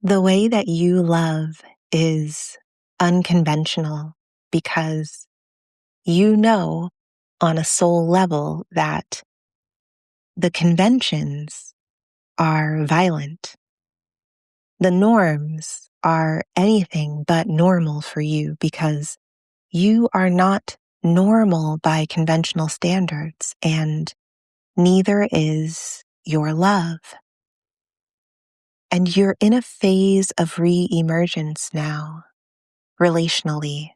The way that you love is unconventional because you know on a soul level that the conventions are violent. The norms are anything but normal for you because you are not normal by conventional standards, and neither is your love. And you're in a phase of re-emergence now, relationally.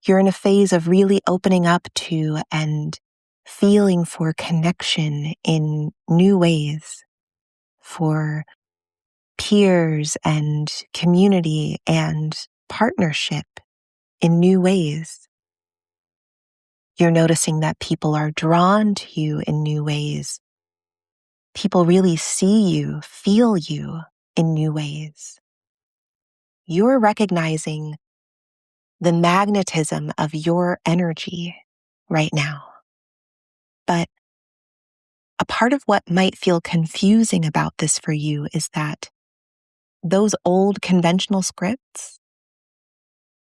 You're in a phase of really opening up to and feeling for connection in new ways, for peers and community and partnership in new ways. You're noticing that people are drawn to you in new ways. People really see you, feel you in new ways. You're recognizing the magnetism of your energy right now. But a part of what might feel confusing about this for you is that those old conventional scripts,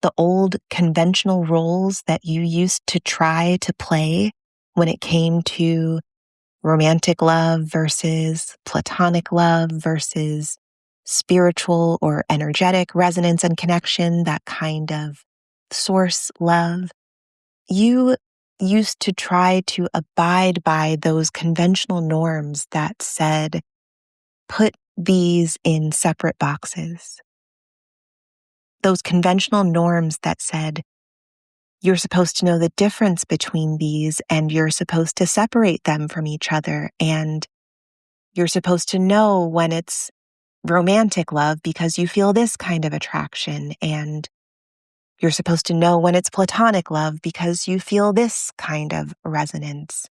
the old conventional roles that you used to try to play when it came to romantic love versus platonic love versus spiritual or energetic resonance and connection, that kind of source love, you used to try to abide by those conventional norms that said, put these in separate boxes. Those conventional norms that said, you're supposed to know the difference between these and you're supposed to separate them from each other. And you're supposed to know when it's romantic love because you feel this kind of attraction. And you're supposed to know when it's platonic love because you feel this kind of resonance.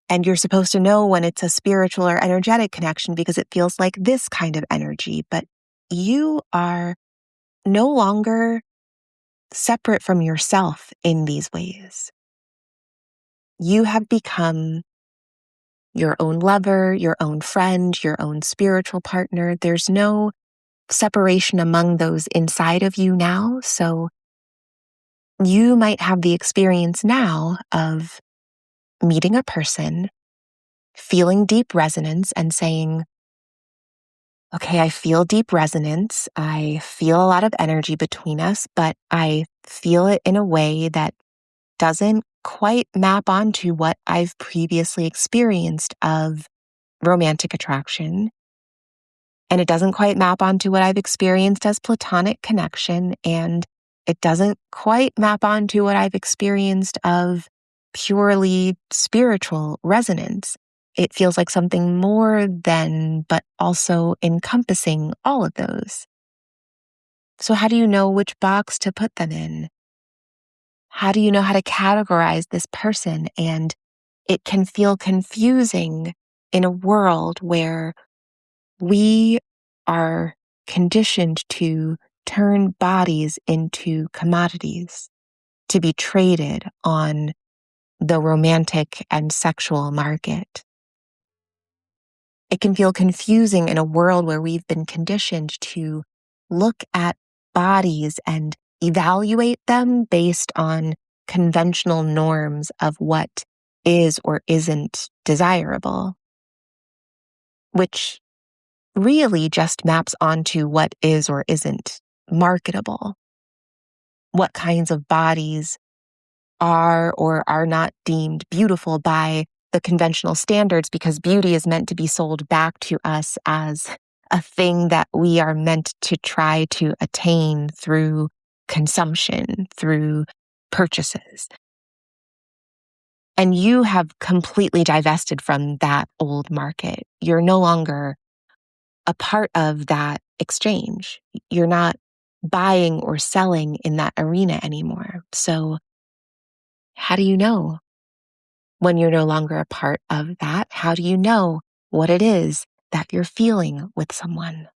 And you're supposed to know when it's a spiritual or energetic connection because it feels like this kind of energy. But you are no longer separate from yourself in these ways. You have become your own lover, your own friend, your own spiritual partner. There's no separation among those inside of you now. So you might have the experience now of meeting a person, feeling deep resonance and saying, okay, I feel deep resonance. I feel a lot of energy between us, but I feel it in a way that doesn't quite map onto what I've previously experienced of romantic attraction. And it doesn't quite map onto what I've experienced as platonic connection. And it doesn't quite map onto what I've experienced of purely spiritual resonance. It feels like something more than, but also encompassing all of those. So how do you know which box to put them in? How do you know how to categorize this person? And it can feel confusing in a world where we are conditioned to turn bodies into commodities to be traded on the romantic and sexual market. It can feel confusing in a world where we've been conditioned to look at bodies and evaluate them based on conventional norms of what is or isn't desirable, which really just maps onto what is or isn't marketable, what kinds of bodies are or are not deemed beautiful by the conventional standards, because beauty is meant to be sold back to us as a thing that we are meant to try to attain through consumption, through purchases. And you have completely divested from that old market. You're no longer a part of that exchange. You're not buying or selling in that arena anymore. So how do you know when you're no longer a part of that? How do you know what it is that you're feeling with someone?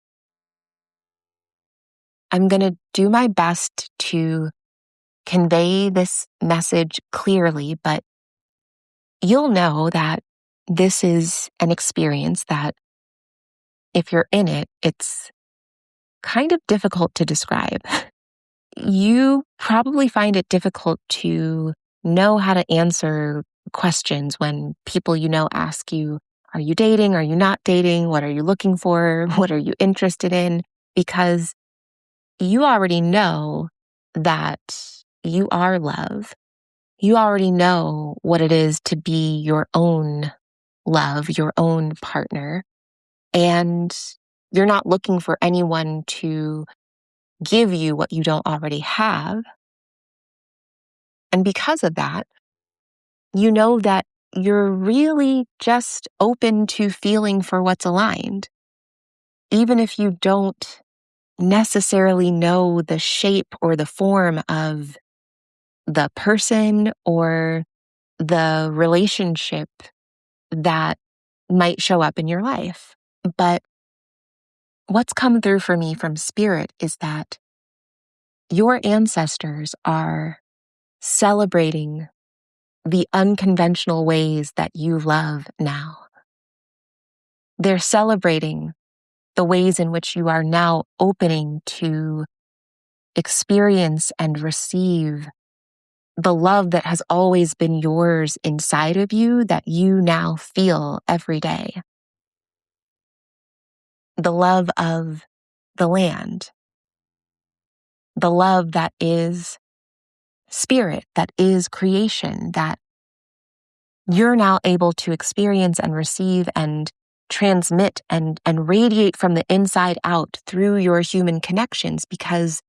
I'm going to do my best to convey this message clearly, but you'll know that this is an experience that if you're in it, it's kind of difficult to describe. You probably find it difficult to know how to answer questions when people you know ask you, are you dating? Are you not dating? What are you looking for? What are you interested in? Because you already know that you are love. You already know what it is to be your own love, your own partner. And you're not looking for anyone to give you what you don't already have. And because of that, you know that you're really just open to feeling for what's aligned, even if you don't necessarily know the shape or the form of the person or the relationship that might show up in your life. But what's come through for me from spirit is that your ancestors are celebrating the unconventional ways that you love now. They're celebrating the ways in which you are now opening to experience and receive the love that has always been yours inside of you that you now feel every day. The love of the land, the love that is spirit, that is creation, that you're now able to experience and receive and transmit and radiate from the inside out through your human connections because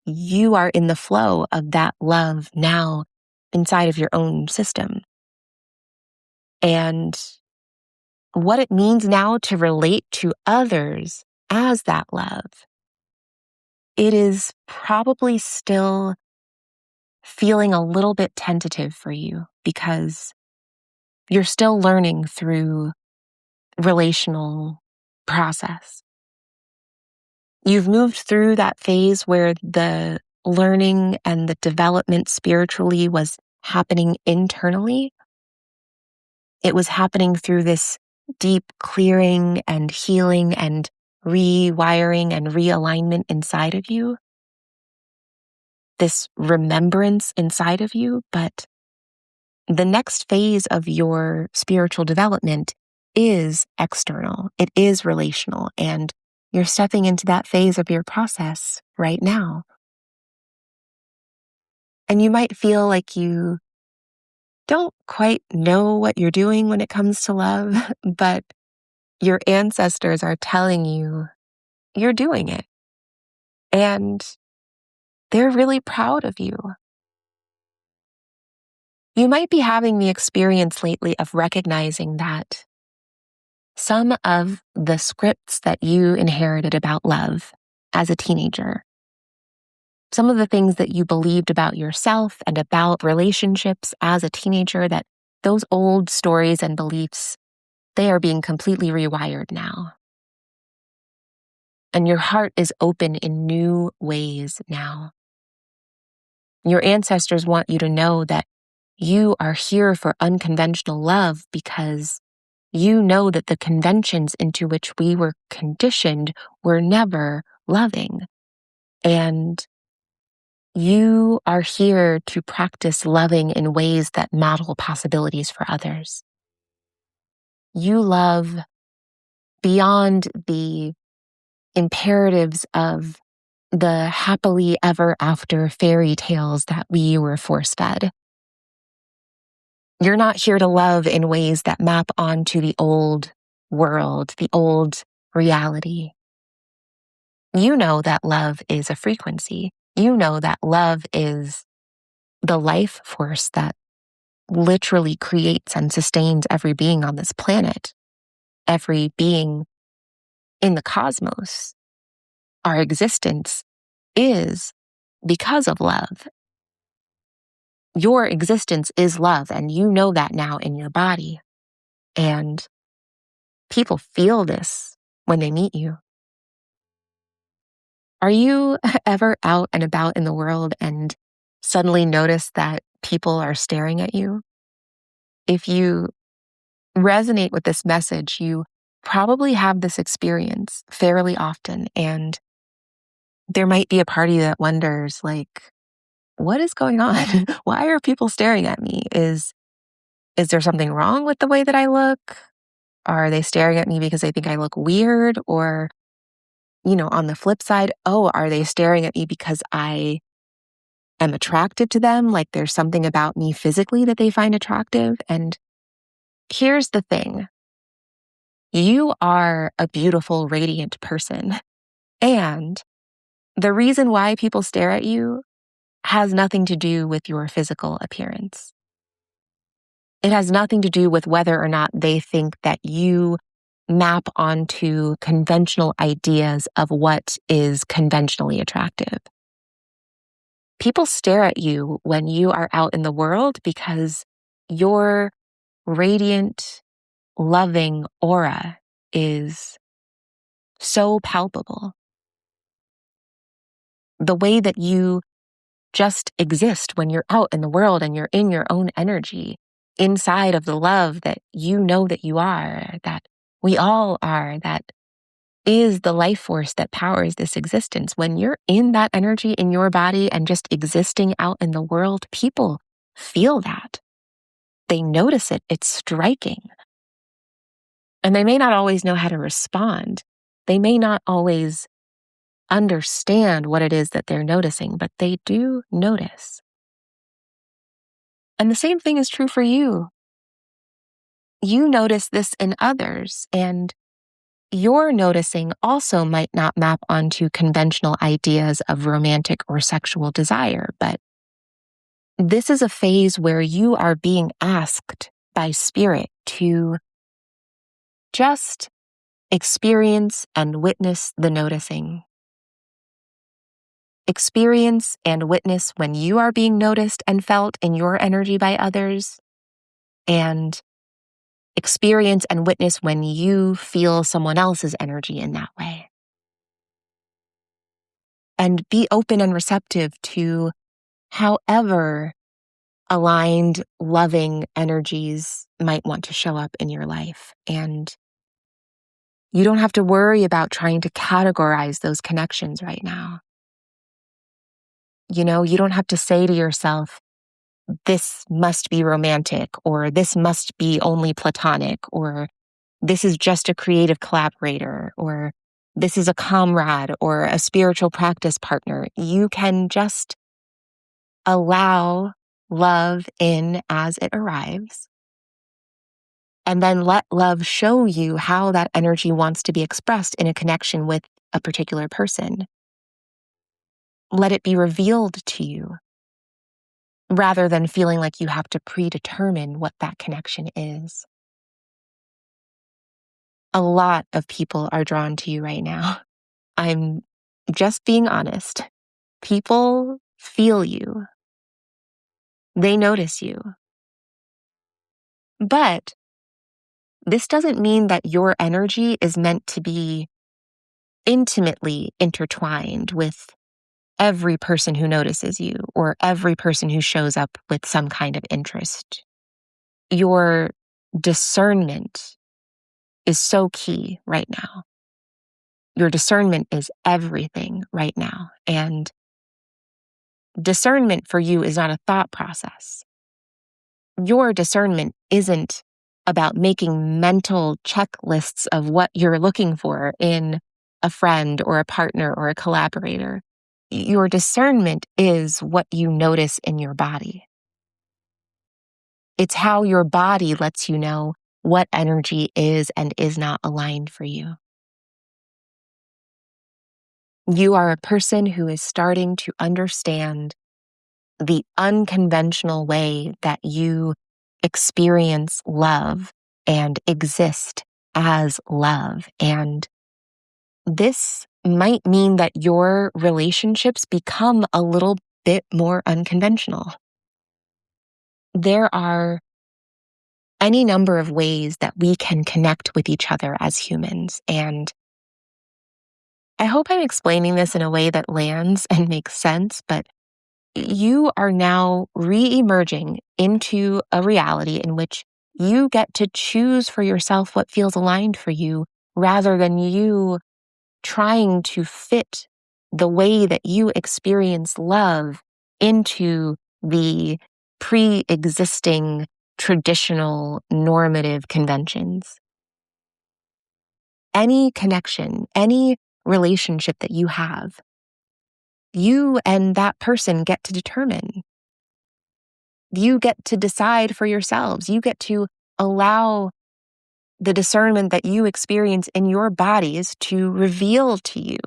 you are in the flow of that love now inside of your own system. And what it means now to relate to others as that love, it is probably still feeling a little bit tentative for you because you're still learning through relational process. You've moved through that phase where the learning and the development spiritually was happening internally. It was happening through this deep clearing and healing and rewiring and realignment inside of you, this remembrance inside of you. But the next phase of your spiritual development is external. It is relational. And you're stepping into that phase of your process right now. And you might feel like you don't quite know what you're doing when it comes to love, but your ancestors are telling you you're doing it. And they're really proud of you. You might be having the experience lately of recognizing that some of the scripts that you inherited about love as a teenager, some of the things that you believed about yourself and about relationships as a teenager, that those old stories and beliefs, they are being completely rewired now. And your heart is open in new ways now. Your ancestors want you to know that you are here for unconventional love because you know that the conventions into which we were conditioned were never loving. And you are here to practice loving in ways that model possibilities for others. You love beyond the imperatives of the happily ever after fairy tales that we were force fed. You're not here to love in ways that map onto the old world, the old reality. You know that love is a frequency. You know that love is the life force that literally creates and sustains every being on this planet, every being in the cosmos. Our existence is because of love. Your existence is love, and you know that now in your body. And people feel this when they meet you. Are you ever out and about in the world and suddenly notice that people are staring at you? If you resonate with this message, you probably have this experience fairly often. And there might be a party that wonders, like, what is going on? Why are people staring at me? Is there something wrong with the way that I look? Are they staring at me because they think I look weird? Or, on the flip side, oh, are they staring at me because I am attracted to them? Like there's something about me physically that they find attractive? And here's the thing. You are a beautiful, radiant person. And the reason why people stare at you has nothing to do with your physical appearance. It has nothing to do with whether or not they think that you map onto conventional ideas of what is conventionally attractive. People stare at you when you are out in the world because your radiant, loving aura is so palpable. The way that you just exist when you're out in the world and you're in your own energy, inside of the love that you know that you are, that we all are, that is the life force that powers this existence. When you're in that energy in your body and just existing out in the world, people feel that. They notice it. It's striking. And they may not always know how to respond. They may not always understand what it is that they're noticing, but they do notice. And the same thing is true for you. You notice this in others, and your noticing also might not map onto conventional ideas of romantic or sexual desire, but this is a phase where you are being asked by spirit to just experience and witness the noticing. Experience and witness when you are being noticed and felt in your energy by others, and experience and witness when you feel someone else's energy in that way. And be open and receptive to however aligned, loving energies might want to show up in your life. And you don't have to worry about trying to categorize those connections right now. You don't have to say to yourself, this must be romantic, or this must be only platonic, or this is just a creative collaborator, or this is a comrade or a spiritual practice partner. You can just allow love in as it arrives, and then let love show you how that energy wants to be expressed in a connection with a particular person. Let it be revealed to you, rather than feeling like you have to predetermine what that connection is. A lot of people are drawn to you right now. I'm just being honest. People feel you. They notice you. But this doesn't mean that your energy is meant to be intimately intertwined with every person who notices you or every person who shows up with some kind of interest. Your discernment is so key right now. Your discernment is everything right now. And discernment for you is not a thought process. Your discernment isn't about making mental checklists of what you're looking for in a friend or a partner or a collaborator. Your discernment is what you notice in your body. It's how your body lets you know what energy is and is not aligned for you. You are a person who is starting to understand the unconventional way that you experience love and exist as love. And this might mean that your relationships become a little bit more unconventional. There are any number of ways that we can connect with each other as humans. And I hope I'm explaining this in a way that lands and makes sense, but you are now re-emerging into a reality in which You get to choose for yourself what feels aligned for you rather than you trying to fit the way that you experience love into the pre-existing traditional normative conventions. Any connection, any relationship that you have, you and that person get to determine. You get to decide for yourselves. You get to allow the discernment that you experience in your bodies to reveal to you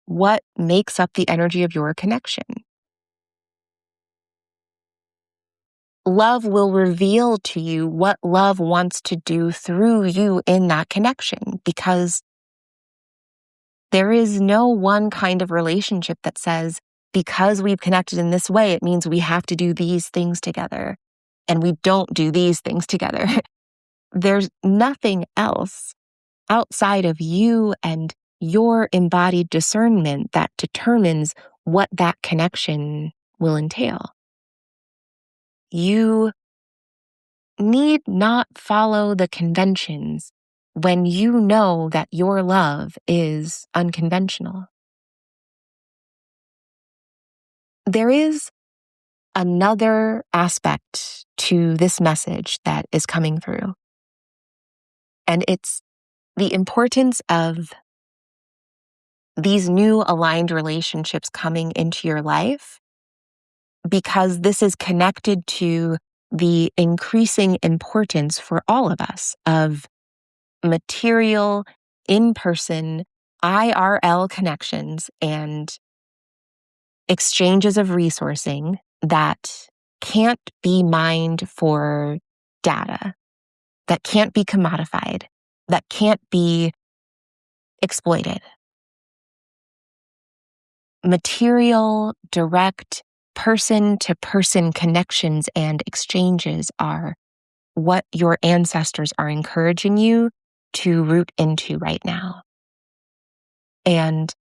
what makes up the energy of your connection. Love will reveal to you what love wants to do through you in that connection, because there is no one kind of relationship that says, because we've connected in this way, it means we have to do these things together, and we don't do these things together. There's nothing else outside of you and your embodied discernment that determines what that connection will entail. You need not follow the conventions when you know that your love is unconventional. There is another aspect to this message that is coming through, and it's the importance of these new aligned relationships coming into your life, because this is connected to the increasing importance for all of us of material, in-person, IRL connections and exchanges of resourcing that can't be mined for data, that can't be commodified, that can't be exploited. Material, direct, person-to-person connections and exchanges are what your ancestors are encouraging you to root into right now. And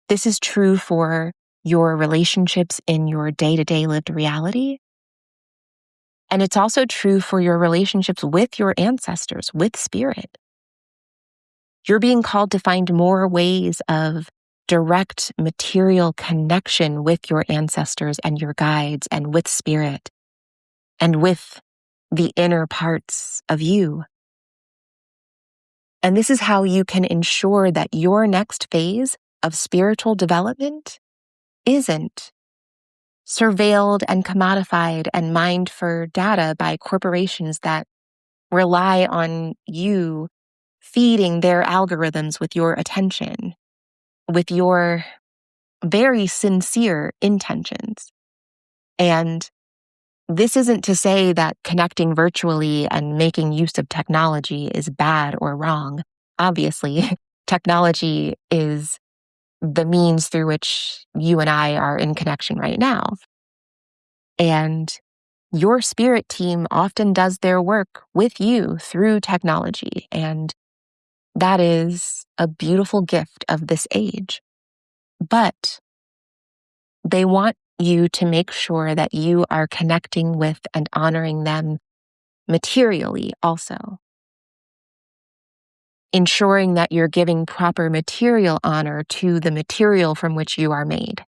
this is true for your relationships in your day-to-day lived reality. And it's also true for your relationships with your ancestors, with spirit. You're being called to find more ways of direct material connection with your ancestors and your guides and with spirit and with the inner parts of you. And this is how you can ensure that your next phase of spiritual development isn't surveilled and commodified and mined for data by corporations that rely on you feeding their algorithms with your attention, with your very sincere intentions. And this isn't to say that connecting virtually and making use of technology is bad or wrong. Obviously, technology is the means through which you and I are in connection right now. And your spirit team often does their work with you through technology. And that is a beautiful gift of this age. But they want you to make sure that you are connecting with and honoring them materially also. Ensuring that you're giving proper material honor to the material from which you are made,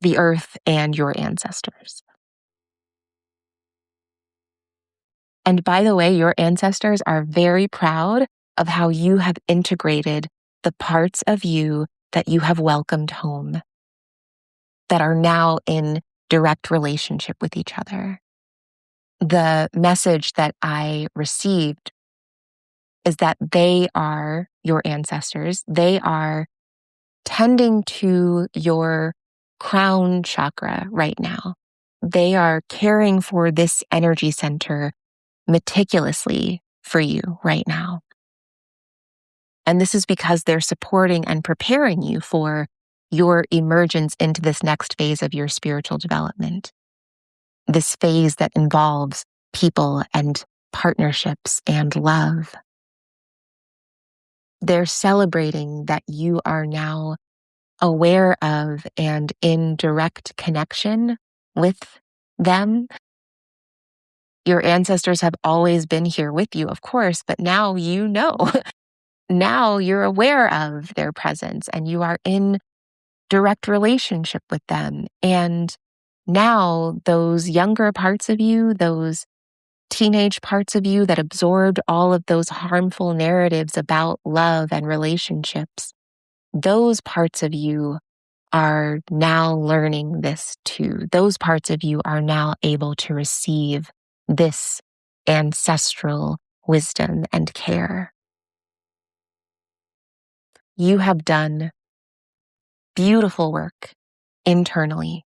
the earth and your ancestors. And by the way, your ancestors are very proud of how you have integrated the parts of you that you have welcomed home, that are now in direct relationship with each other. The message that I received is that they are your ancestors. They are tending to your crown chakra right now. They are caring for this energy center meticulously for you right now. And this is because they're supporting and preparing you for your emergence into this next phase of your spiritual development. This phase that involves people and partnerships and love. They're celebrating that you are now aware of and in direct connection with them. Your ancestors have always been here with you, of course, but now you know. Now you're aware of their presence and you are in direct relationship with them. And now those younger parts of you, those teenage parts of you that absorbed all of those harmful narratives about love and relationships, those parts of you are now learning this too. Those parts of you are now able to receive this ancestral wisdom and care. You have done beautiful work internally.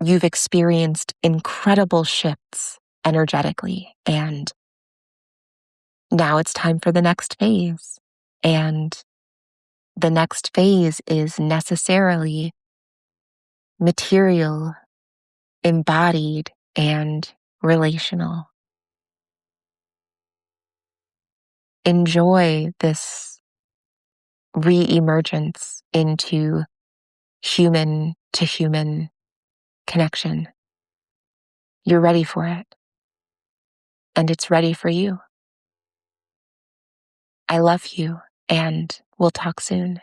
You've experienced incredible shifts energetically, and now it's time for the next phase. And the next phase is necessarily material, embodied, and relational. Enjoy this re-emergence into human to human connection. You're ready for it, and it's ready for you. I love you, and we'll talk soon.